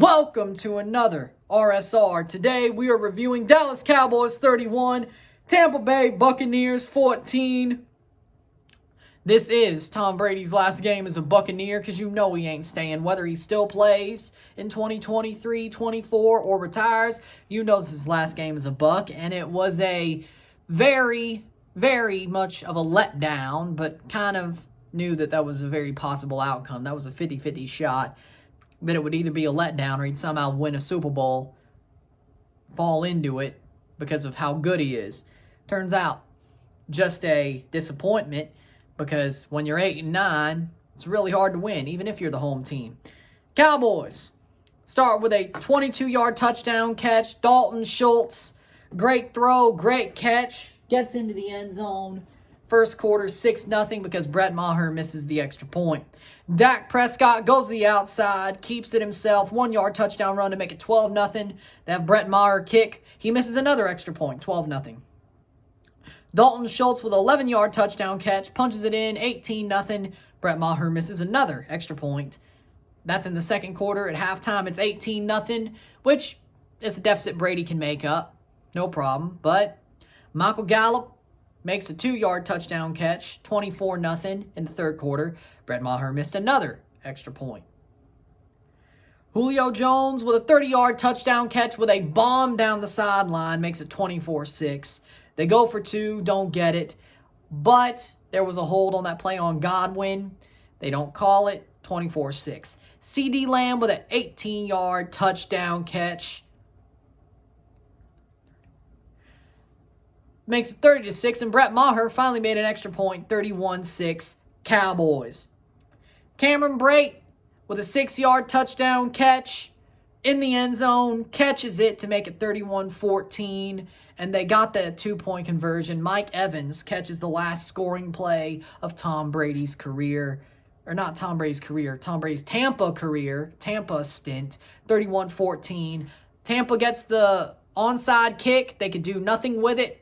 Welcome to another RSR. Today we are reviewing Dallas Cowboys 31, Tampa Bay Buccaneers 14. This is Tom Brady's last game as a Buccaneer because you know he ain't staying. Whether he still plays in 2023, 24, or retires, you know this is his last game as a Buc. And it was a very, very much of a letdown, but kind of knew that was a very possible outcome. That was a 50-50 shot. That it would either be a letdown or he'd somehow win a Super Bowl, fall into it because of how good he is. Turns out, just a disappointment because when you're 8-9, it's really hard to win, even if you're the home team. Cowboys start with a 22-yard touchdown catch. Dalton Schultz, great throw, great catch, gets into the end zone. First quarter, 6-0 because Brett Maher misses the extra point. Dak Prescott goes to the outside, keeps it himself, 1-yard touchdown run to make it 12-0. They have Brett Maher kick. He misses another extra point, 12-0. Dalton Schultz with an 11-yard touchdown catch, punches it in, 18-0. Brett Maher misses another extra point. That's in the second quarter. At halftime, it's 18-0, which is a deficit Brady can make up. No problem. But Michael Gallup makes a 2-yard touchdown catch, 24-0 in the third quarter. Brett Maher missed another extra point. Julio Jones with a 30-yard touchdown catch with a bomb down the sideline makes it 24-6. They go for two, don't get it. But there was a hold on that play on Godwin. They don't call it, 24-6. CeeDee Lamb with an 18-yard touchdown catch. Makes it 30-6, and Brett Maher finally made an extra point, 31-6, Cowboys. Cameron Brate with a 6-yard touchdown catch in the end zone, catches it to make it 31-14, and they got the 2-point conversion. Mike Evans catches the last scoring play of Tom Brady's career. Or not Tom Brady's career, Tom Brady's Tampa stint, 31-14. Tampa gets the onside kick. They could do nothing with it.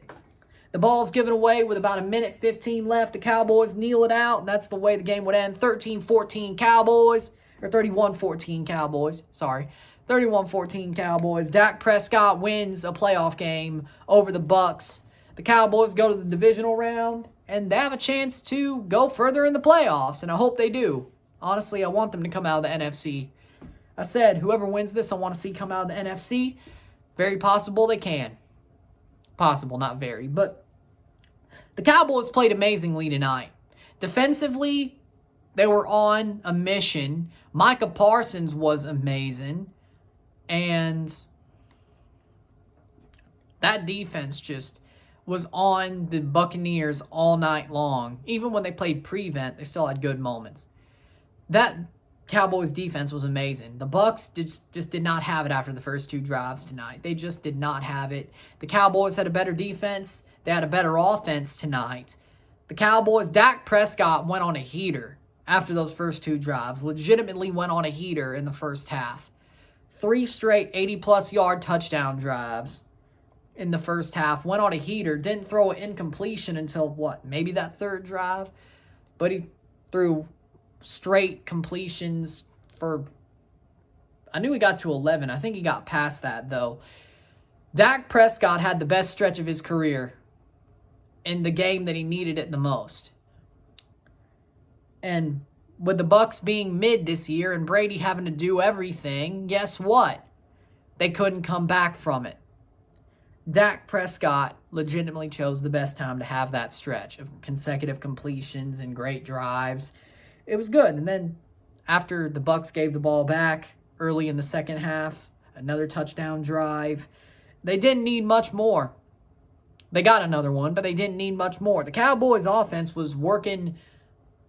The ball's given away with about 1:15 left. The Cowboys kneel it out, and that's the way the game would end. 13-14 Cowboys, or 31-14 Cowboys, sorry. 31-14 Cowboys. Dak Prescott wins a playoff game over the Bucs. The Cowboys go to the divisional round, and they have a chance to go further in the playoffs, and I hope they do. Honestly, I want them to come out of the NFC. I said, whoever wins this, I want to see come out of the NFC. Very possible they can. Possible, not very, but the Cowboys played amazingly tonight. Defensively, they were on a mission. Micah Parsons was amazing, and that defense just was on the Buccaneers all night long. Even when they played prevent, they still had good moments. That Cowboys defense was amazing. The Bucs just did not have it after the first two drives tonight. They just did not have it. The Cowboys had a better defense. They had a better offense tonight. The Cowboys, Dak Prescott went on a heater after those first two drives. Legitimately went on a heater in the first half. 3 straight 80-plus yard touchdown drives in the first half. Went on a heater. Didn't throw an incompletion until, maybe that third drive? But he threw straight completions for, I knew he got to 11. I think he got past that, though. Dak Prescott had the best stretch of his career in the game that he needed it the most. And with the Bucs being mid this year and Brady having to do everything, guess what? They couldn't come back from it. Dak Prescott legitimately chose the best time to have that stretch of consecutive completions and great drives. It was good. And then after the Bucs gave the ball back early in the second half, another touchdown drive. They didn't need much more. They got another one, but they didn't need much more. The Cowboys' offense was working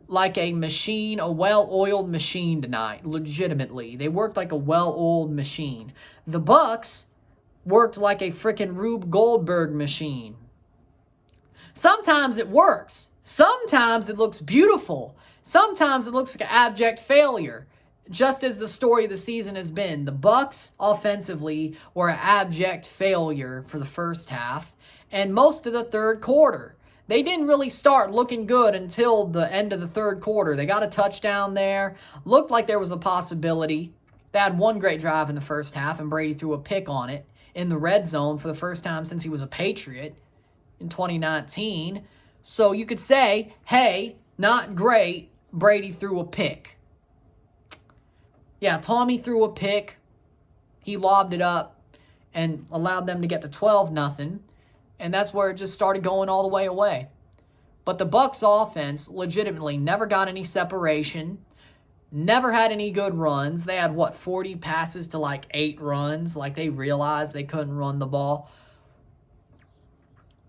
like a machine, a well-oiled machine tonight, legitimately. They worked like a well-oiled machine. The Bucs worked like a freaking Rube Goldberg machine. Sometimes it works. Sometimes it looks beautiful. Sometimes it looks like an abject failure, just as the story of the season has been. The Bucs offensively were an abject failure for the first half and most of the third quarter. They didn't really start looking good until the end of the third quarter. They got a touchdown there. Looked like there was a possibility They had one great drive in the first half, and Brady threw a pick on it in the red zone for the first time since he was a Patriot in 2019. So you could say, hey, not great, Brady threw a pick. Yeah, Tommy threw a pick. He lobbed it up and allowed them to get to 12-0. And that's where it just started going all the way away. But the Bucs offense legitimately never got any separation, never had any good runs. They had, 40 passes to like 8 runs. Like they realized they couldn't run the ball.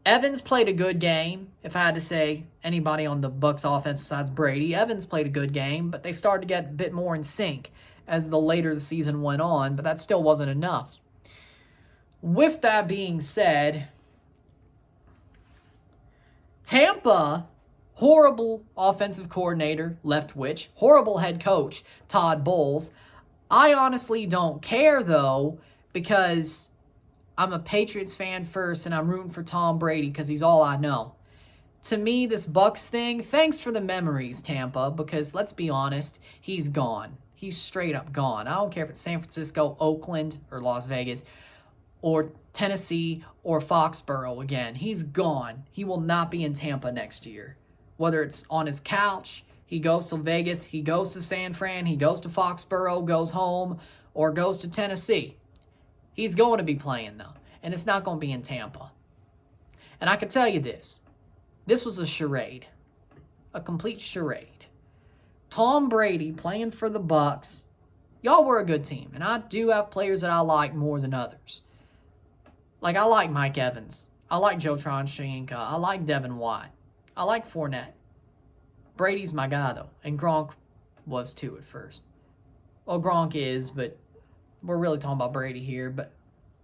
Evans played a good game. If I had to say anybody on the Bucs offense besides Brady, Evans played a good game, but they started to get a bit more in sync as the later the season went on, but that still wasn't enough. With that being said, Tampa, horrible offensive coordinator, Leftwich, horrible head coach, Todd Bowles. I honestly don't care, though, because I'm a Patriots fan first, and I'm rooting for Tom Brady because he's all I know. To me, this Bucs thing, thanks for the memories, Tampa, because let's be honest, he's gone. He's straight up gone. I don't care if it's San Francisco, Oakland, or Las Vegas, or Tennessee, or Foxborough again. He's gone. He will not be in Tampa next year. Whether it's on his couch, he goes to Vegas, he goes to San Fran, he goes to Foxborough, goes home, or goes to Tennessee. He's going to be playing, though, and it's not going to be in Tampa. And I can tell you this. This was a charade. A complete charade. Tom Brady playing for the Bucs. Y'all were a good team, and I do have players that I like more than others. Like, I like Mike Evans. I like Joe Tronshinka. I like Devin White. I like Fournette. Brady's my guy, though, and Gronk was too at first. Well, Gronk is, but we're really talking about Brady here. But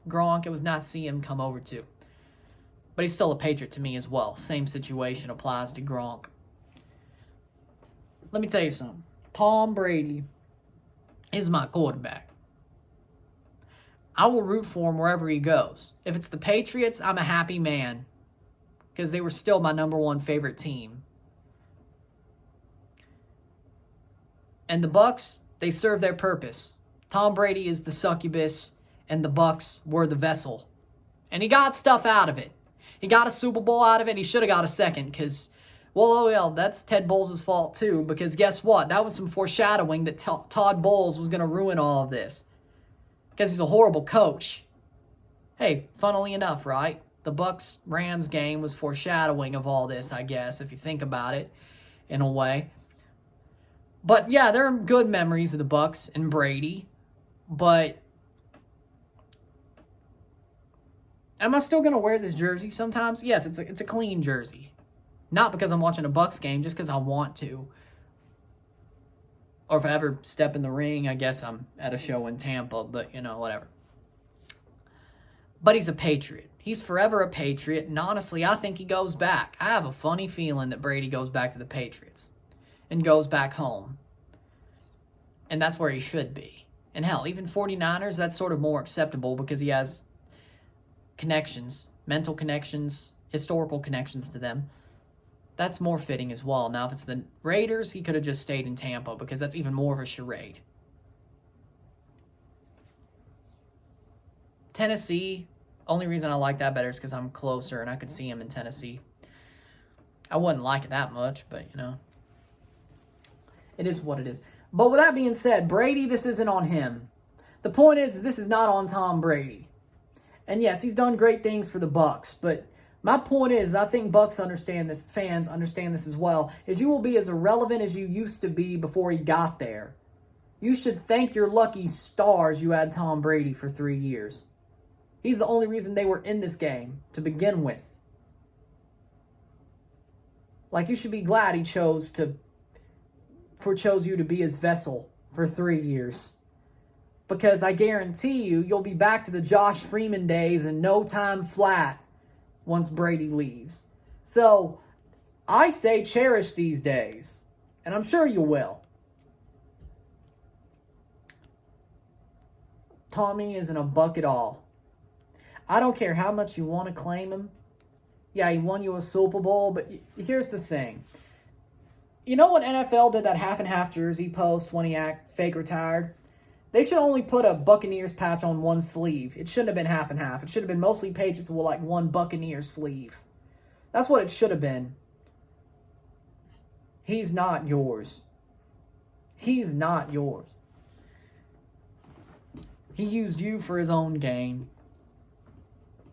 Gronk, it was nice to see him come over too. But he's still a Patriot to me as well. Same situation applies to Gronk. Let me tell you something. Tom Brady is my quarterback. I will root for him wherever he goes. If it's the Patriots, I'm a happy man because they were still my number one favorite team. And the Bucs, they serve their purpose. Tom Brady is the succubus, and the Bucs were the vessel. And he got stuff out of it. He got a Super Bowl out of it, and he should have got a second because, well, that's Ted Bowles' fault too, because guess what? That was some foreshadowing that Todd Bowles was going to ruin all of this because he's a horrible coach. Hey, funnily enough, right? The Bucs-Rams game was foreshadowing of all this, I guess, if you think about it in a way. But yeah, there are good memories of the Bucs and Brady, but am I still going to wear this jersey sometimes? Yes, it's a clean jersey. Not because I'm watching a Bucs game, just because I want to. Or if I ever step in the ring, I guess I'm at a show in Tampa, but, whatever. But he's a Patriot. He's forever a Patriot, and honestly, I think he goes back. I have a funny feeling that Brady goes back to the Patriots and goes back home. And that's where he should be. And hell, even 49ers, that's sort of more acceptable because he has connections, mental connections, historical connections to them. That's more fitting as well. Now, if it's the Raiders, he could have just stayed in Tampa because that's even more of a charade. Tennessee, only reason I like that better is because I'm closer and I could see him in Tennessee. I wouldn't like it that much, but, it is what it is. But with that being said, Brady, this isn't on him. The point is, this is not on Tom Brady. And yes, he's done great things for the Bucs, but my point is, I think Bucs understand this, fans understand this as well, is you will be as irrelevant as you used to be before he got there. You should thank your lucky stars you had Tom Brady for 3 years. He's the only reason they were in this game to begin with. Like, you should be glad he chose you to be his vessel for 3 years. Because I guarantee you'll be back to the Josh Freeman days in no time flat once Brady leaves. So, I say cherish these days. And I'm sure you will. Tommy isn't a buck at all. I don't care how much you want to claim him. Yeah, he won you a Super Bowl, but here's the thing. You know when NFL did that half and half jersey post when he fake retired? They should only put a Buccaneers patch on one sleeve. It shouldn't have been half and half. It should have been mostly Patriots with like one Buccaneers sleeve. That's what it should have been. He's not yours. He's not yours. He used you for his own gain.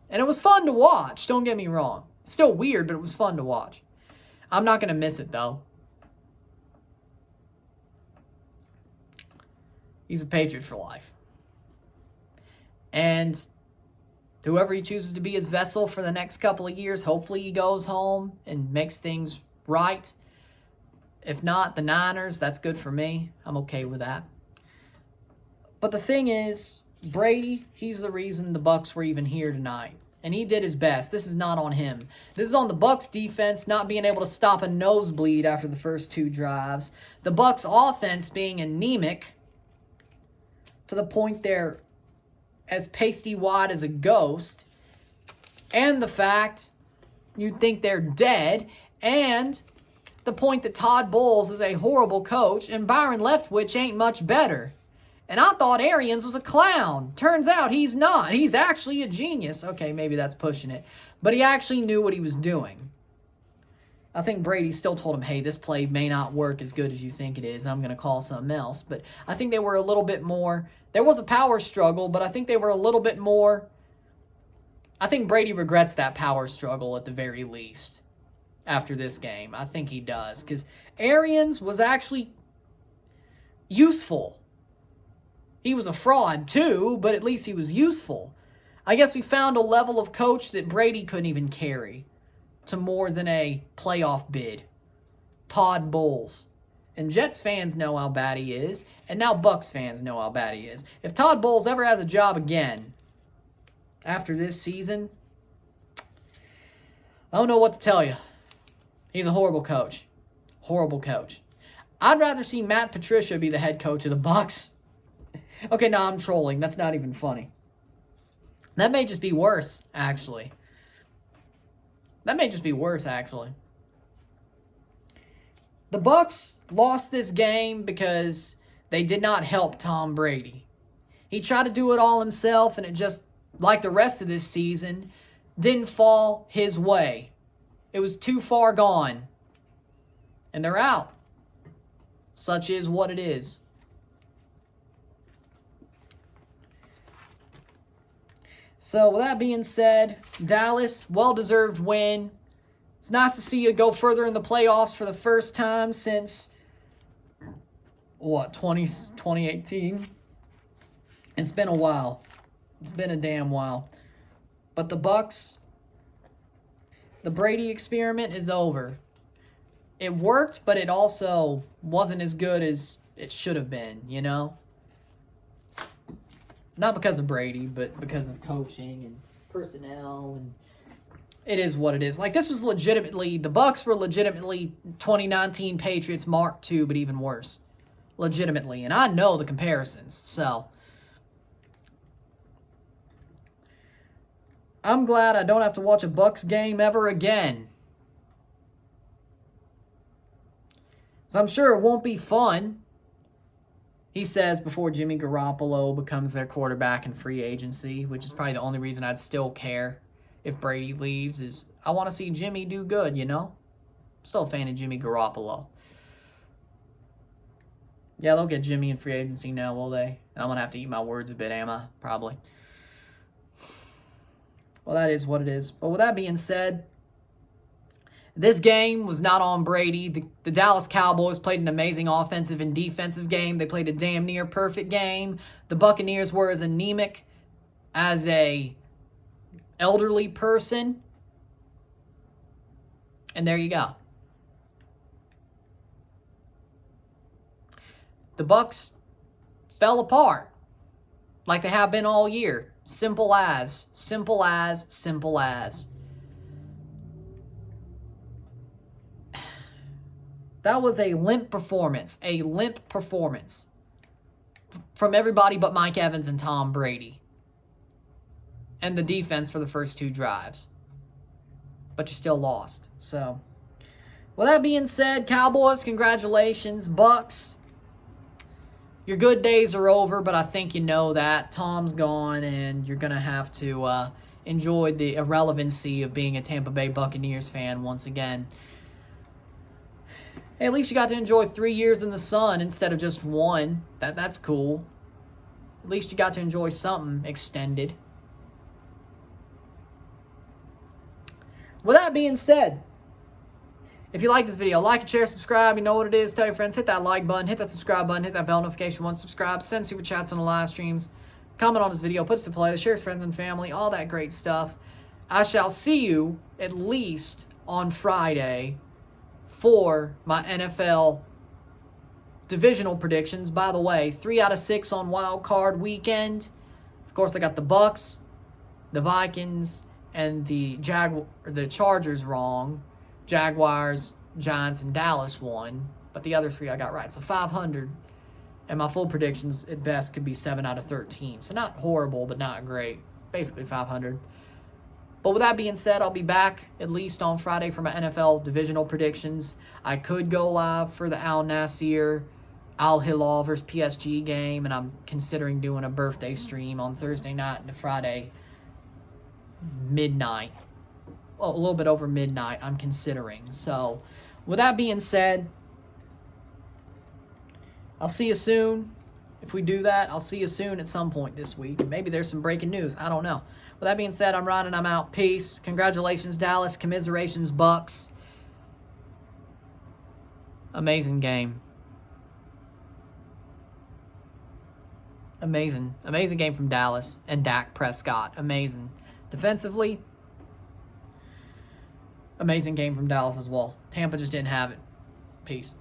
And it was fun to watch, don't get me wrong. It's still weird, but it was fun to watch. I'm not going to miss it, though. He's a Patriot for life. And whoever he chooses to be his vessel for the next couple of years, hopefully he goes home and makes things right. If not, the Niners, that's good for me. I'm okay with that. But the thing is, Brady, he's the reason the Bucs were even here tonight. And he did his best. This is not on him. This is on the Bucs defense not being able to stop a nosebleed after the first 2 drives. The Bucs offense being anemic to the point they're as pasty-wide as a ghost. And the fact you'd think they're dead. And the point that Todd Bowles is a horrible coach and Byron Leftwich ain't much better. And I thought Arians was a clown. Turns out he's not. He's actually a genius. Okay, maybe that's pushing it. But he actually knew what he was doing. I think Brady still told him, hey, this play may not work as good as you think it is. I'm going to call something else. But I think they were a little bit more. There was a power struggle, but I think they were a little bit more. I think Brady regrets that power struggle at the very least after this game. I think he does. Because Arians was actually useful. He was a fraud too, but at least he was useful. I guess we found a level of coach that Brady couldn't even carry to more than a playoff bid. Todd Bowles. And Jets fans know how bad he is, and now Bucs fans know how bad he is. If Todd Bowles ever has a job again after this season, I don't know what to tell you. He's a horrible coach. Horrible coach. I'd rather see Matt Patricia be the head coach of the Bucs. Okay, no, I'm trolling. That's not even funny. That may just be worse, actually. That may just be worse, actually. The Bucs lost this game because they did not help Tom Brady. He tried to do it all himself, and it just, like the rest of this season, didn't fall his way. It was too far gone. And they're out. Such is what it is. So, with that being said, Dallas, well-deserved win. It's nice to see you go further in the playoffs for the first time since, 2018? It's been a while. It's been a damn while. But the Bucs, the Brady experiment is over. It worked, but it also wasn't as good as it should have been, you know? Not because of Brady, but because of coaching and personnel, and it is what it is. Like, this was legitimately, the Bucs were legitimately 2019 Patriots Mark II, but even worse. Legitimately. And I know the comparisons, so I'm glad I don't have to watch a Bucs game ever again. 'Cause I'm sure it won't be fun. He says before Jimmy Garoppolo becomes their quarterback in free agency, which is probably the only reason I'd still care if Brady leaves, is I want to see Jimmy do good, you know? I'm still a fan of Jimmy Garoppolo. Yeah, they'll get Jimmy in free agency now, will they? And I'm going to have to eat my words a bit, am I? Probably. Well, that is what it is. But with that being said, this game was not on Brady. The Dallas Cowboys played an amazing offensive and defensive game. They played a damn near perfect game. The Buccaneers were as anemic as a elderly person. And there you go. The Bucs fell apart like they have been all year. Simple as, simple as, simple as. That was a limp performance. A limp performance from everybody but Mike Evans and Tom Brady. And the defense for the first 2 drives. But you still lost. So, with that being said, Cowboys, congratulations. Bucs, your good days are over, but I think you know that. Tom's gone, and you're going to have to enjoy the irrelevancy of being a Tampa Bay Buccaneers fan once again. Hey, at least you got to enjoy 3 years in the sun instead of just one. That's cool. At least you got to enjoy something extended. With that being said, if you like this video, like and share, subscribe. You know what it is. Tell your friends. Hit that like button. Hit that subscribe button. Hit that bell notification once subscribed. Send super chats on the live streams. Comment on this video. Put us to playlist. Share with friends and family. All that great stuff. I shall see you at least on Friday for my NFL divisional predictions. By the way, 3 out of 6 on Wild Card Weekend. Of course, I got the Bucs, the Vikings, and the Chargers wrong. Jaguars, Giants, and Dallas won, but the other 3 I got right. So 500, and my full predictions at best could be 7 out of 13. So not horrible, but not great. Basically 500. But with that being said, I'll be back at least on Friday for my NFL divisional predictions. I could go live for the Al Nassr, Al Hilal versus PSG game, and I'm considering doing a birthday stream on Thursday night into Friday midnight. Well, a little bit over midnight, I'm considering. So, with that being said, I'll see you soon. If we do that, I'll see you soon at some point this week. Maybe there's some breaking news. I don't know. With that being said, I'm Ryan and I'm out. Peace. Congratulations, Dallas. Commiserations, Bucks. Amazing game. Amazing. Amazing game from Dallas and Dak Prescott. Amazing. Defensively, amazing game from Dallas as well. Tampa just didn't have it. Peace.